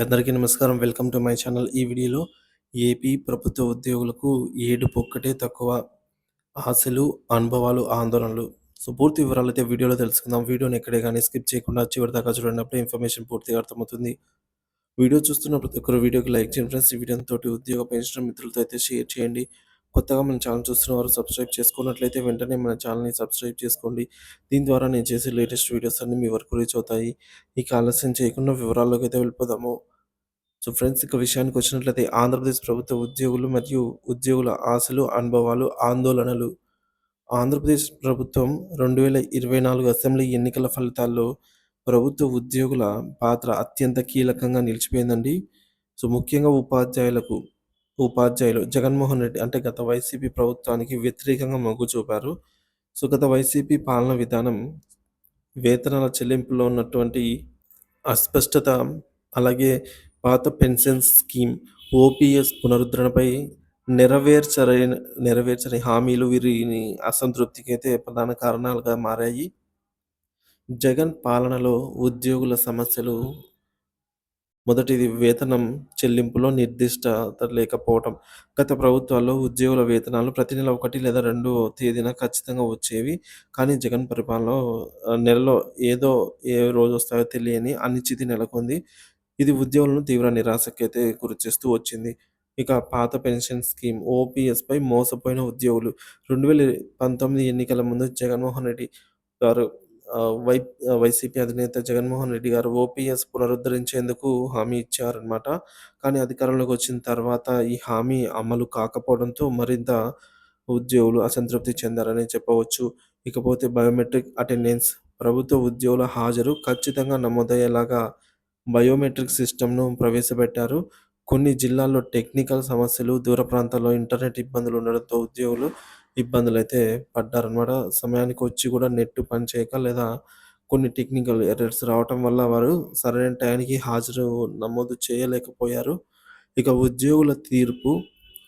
అందరికీ నమస్కారం. Welcome to my channel. ఈ వీడియోలో ఏపీ ప్రభుత్వ ఉద్యోగులకు ఏడుపొక్కటే తక్కువ. ఆశలు, అనుభవాలు, ఆందోళనలు. పూర్తి వివరాలైతే వీడియోలో తెలుసుకుందాం. వీడియోని ఎక్కడే గాని స్కిప్ చేయకుండా చివరిదాకా చూడండి. అప్పుడే ఇన్ఫర్మేషన్ పూర్తిగా అర్థమవుతుంది. వీడియో చూస్తున్న ప్రతి ఒక్కరు వీడియోకి లైక్ చేయండి ఫ్రెండ్స్. ఈ వీడియోతోటి ఉద్యోగ పెన్షన్ మిత్రులతో అయితే షేర్ చేయండి. కొత్తగా మన ఛానల్ చూస్తున్న వారు సబ్స్క్రైబ్ చేసుకున్నట్లయితే వెంటనే మన ఛానల్‌ని సబ్స్క్రైబ్ చేసుకోండి. దీని ద్వారా నేను చేసే లేటెస్ట్ వీడియోస్ అన్నీ మీ వరకు రీచ్ అవుతాయి. ఇక ఆలస్యం చేయకుండా వివరాల్లోకి అయితే వెళ్ళిపోదాము. ఫ్రెండ్స్, ఇక విషయానికి వచ్చినట్లయితే ఆంధ్రప్రదేశ్ ప్రభుత్వ ఉద్యోగులు మరియు ఉద్యోగుల ఆశలు, అనుభవాలు, ఆందోళనలు. ఆంధ్రప్రదేశ్ ప్రభుత్వం 2024 అసెంబ్లీ ఎన్నికల ఫలితాల్లో ప్రభుత్వ ఉద్యోగుల పాత్ర అత్యంత కీలకంగా నిలిచిపోయిందండి. ముఖ్యంగా ఉపాధ్యాయులు జగన్మోహన్ రెడ్డి అంటే గత వైసీపీ ప్రభుత్వానికి వ్యతిరేకంగా మొగ్గు చూపారు. గత వైసీపీ పాలన విధానం వేతనాల చెల్లింపులో ఉన్నటువంటి అస్పష్టత, అలాగే పాత పెన్షన్ స్కీమ్, ఓపీఎస్ పునరుద్ధరణపై నెరవేర్చరైన నెరవేర్చని హామీలు వీరిని అసంతృప్తికైతే ప్రధాన కారణాలుగా మారాయి. జగన్ పాలనలో ఉద్యోగుల సమస్యలు మొదటిది వేతనం చెల్లింపులో నిర్దిష్టత లేకపోవటం. గత ప్రభుత్వాల్లో ఉద్యోగుల వేతనాలు ప్రతి నెల 1 లేదా 2 తేదీన ఖచ్చితంగా వచ్చేవి. కానీ జగన్ పరిపాలనలో నెలలో ఏ రోజొస్తాయో తెలియని అనిశ్చితి నెలకొంది. ఇది ఉద్యోగులను తీవ్ర నిరాశకైతే గురిచేస్తూ వచ్చింది. ఇక పాత పెన్షన్ స్కీమ్ ఓపీఎస్‌పై మోసపోయిన ఉద్యోగులు. 2019 ఎన్నికల ముందు జగన్మోహన్ రెడ్డి గారు వైసీపీ అధినేత జగన్మోహన్ రెడ్డి గారు ఓపీఎస్ పునరుద్ధరించేందుకు హామీ ఇచ్చారనమాట. కానీ అధికారంలోకి వచ్చిన తర్వాత ఈ హామీ అమలు కాకపోవడంతో మరింత ఉద్యోగులు అసంతృప్తి చెందారని చెప్పవచ్చు. ఇకపోతే బయోమెట్రిక్ అటెండెన్స్. ప్రభుత్వ ఉద్యోగుల హాజరు ఖచ్చితంగా నమోదయ్యేలాగా బయోమెట్రిక్ సిస్టమ్‌ను ప్రవేశపెట్టారు. కొన్ని జిల్లాల్లో టెక్నికల్ సమస్యలు, దూర ప్రాంతాల్లో ఇంటర్నెట్ ఇబ్బందులు ఉండడంతో ఉద్యోగులు ఇబ్బందులైతే పడ్డారనమాట. సమయానికి వచ్చి కూడా నెట్ పనిచేయక లేదా కొన్ని టెక్నికల్ ఎర్రర్స్ రావటం వల్ల వారు సరైన టయానికి హాజరు నమోదు చేయలేకపోయారు. ఇక ఉద్యోగుల తీర్పు,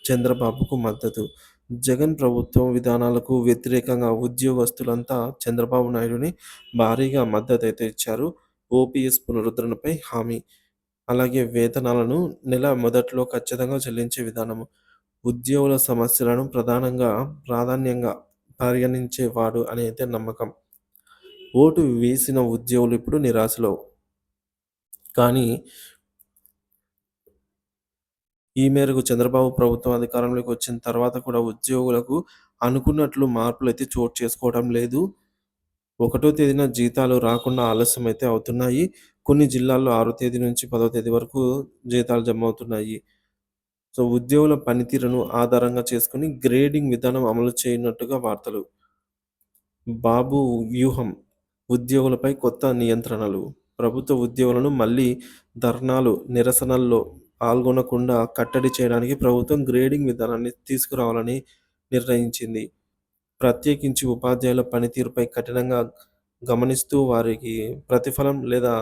చంద్రబాబుకు మద్దతు. జగన్ ప్రభుత్వం విధానాలకు వ్యతిరేకంగా ఉద్యోగస్తులంతా చంద్రబాబు నాయుడుని భారీగా మద్దతైతే ఇచ్చారు. ఓపీఎస్ పునరుద్ధరణపై హామీ, అలాగే వేతనాలను నెల మొదట్లో ఖచ్చితంగా చెల్లించే విధానము, ఉద్యోగుల సమస్యలను ప్రాధాన్యంగా పరిగణించేవాడు అని అయితే నమ్మకం. ఓటు వేసిన ఉద్యోగులు ఇప్పుడు నిరాశలో. కానీ ఈ మేరకు చంద్రబాబు ప్రభుత్వం అధికారంలోకి వచ్చిన తర్వాత కూడా ఉద్యోగులకు అనుకున్నట్లు మార్పులైతే చోటు చేసుకోవడం లేదు. 1వ తేదీన జీతాలు రాకుండా ఆలస్యమైతే అవుతున్నాయి. కొన్ని జిల్లాల్లో 6వ తేదీ నుంచి 10వ తేదీ వరకు జీతాలు జమ అవుతున్నాయి. ఉద్యోగుల పనితీరును ఆధారంగా చేసుకొని గ్రేడింగ్ విధానం అమలు చేయనున్నట్టుగా వార్తలు. బాబు వ్యూహం. ఉద్యోగులపై కొత్త నియంత్రణలు. ప్రభుత్వ ఉద్యోగులను మళ్లీ ధర్నాలు, నిరసనల్లో పాల్గొనకుండా కట్టడి చేయడానికి ప్రభుత్వం గ్రేడింగ్ విధానాన్ని తీసుకురావాలని నిర్ణయించింది. ప్రత్యేకించి ఉపాధ్యాయుల పనితీరుపై కఠినంగా గమనిస్తూ వారికి ప్రతిఫలం లేదా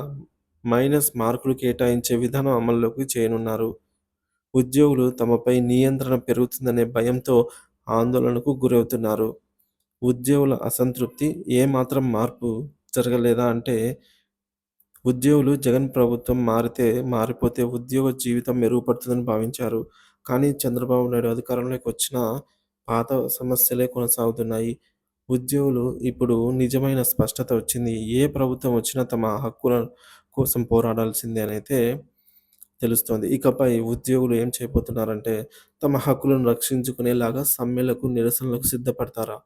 మైనస్ మార్కులు కేటాయించే విధానం అమల్లోకి చేయనున్నారు. ఉద్యోగులు తమపై నియంత్రణ పెరుగుతుందనే భయంతో ఆందోళనకు గురవుతున్నారు. ఉద్యోగుల అసంతృప్తి. ఏమాత్రం మార్పు జరగలేదా అంటే, ఉద్యోగులు జగన్ ప్రభుత్వం మారిపోతే ఉద్యోగ జీవితం మెరుగుపడుతుందని భావించారు. కానీ చంద్రబాబు నాయుడు అధికారంలోకి వచ్చినా పాత సమస్యలే కొనసాగుతున్నాయి. ఉద్యోగులు ఇప్పుడు నిజమైన స్పష్టత వచ్చింది. ఏ ప్రభుత్వం వచ్చినా తమ హక్కుల కోసం పోరాడాల్సిందే అనైతే తెలుస్తోంది. ఇకపై ఉద్యోగులు ఏం చేయబోతున్నారంటే, తమ హక్కులను రక్షించుకునేలాగా సమ్మెలకు, నిరసనలకు సిద్ధపడతారా?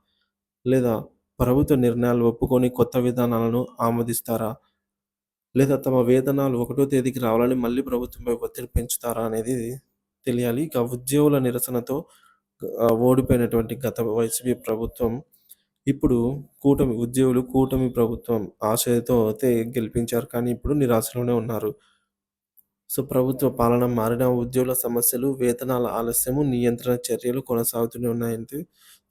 లేదా ప్రభుత్వ నిర్ణయాలు ఒప్పుకొని కొత్త విధానాలను ఆమోదిస్తారా? లేదా తమ వేతనాలు 1వ తేదీకి రావాలని మళ్ళీ ప్రభుత్వంపై ఒత్తిడి పెంచుతారా అనేది తెలియాలి. ఇక ఉద్యోగుల నిరసనతో ఓడిపోయినటువంటి గత వైసీపీ ప్రభుత్వం ఇప్పుడు కూటమి ప్రభుత్వం ఆశయంతో అయితే గెలిపించారు. కానీ ఇప్పుడు నిరాశలోనే ఉన్నారు. ప్రభుత్వ పాలన మారిన ఉద్యోగుల సమస్యలు, వేతనాల ఆలస్యము, నియంత్రణ చర్యలు కొనసాగుతూనే ఉన్నాయని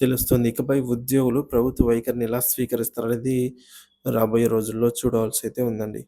తెలుస్తుంది. ఇకపై ఉద్యోగులు ప్రభుత్వ వైఖరిని ఎలా స్వీకరిస్తారనేది రాబోయే రోజుల్లో చూడాల్సి అయితే ఉందండి.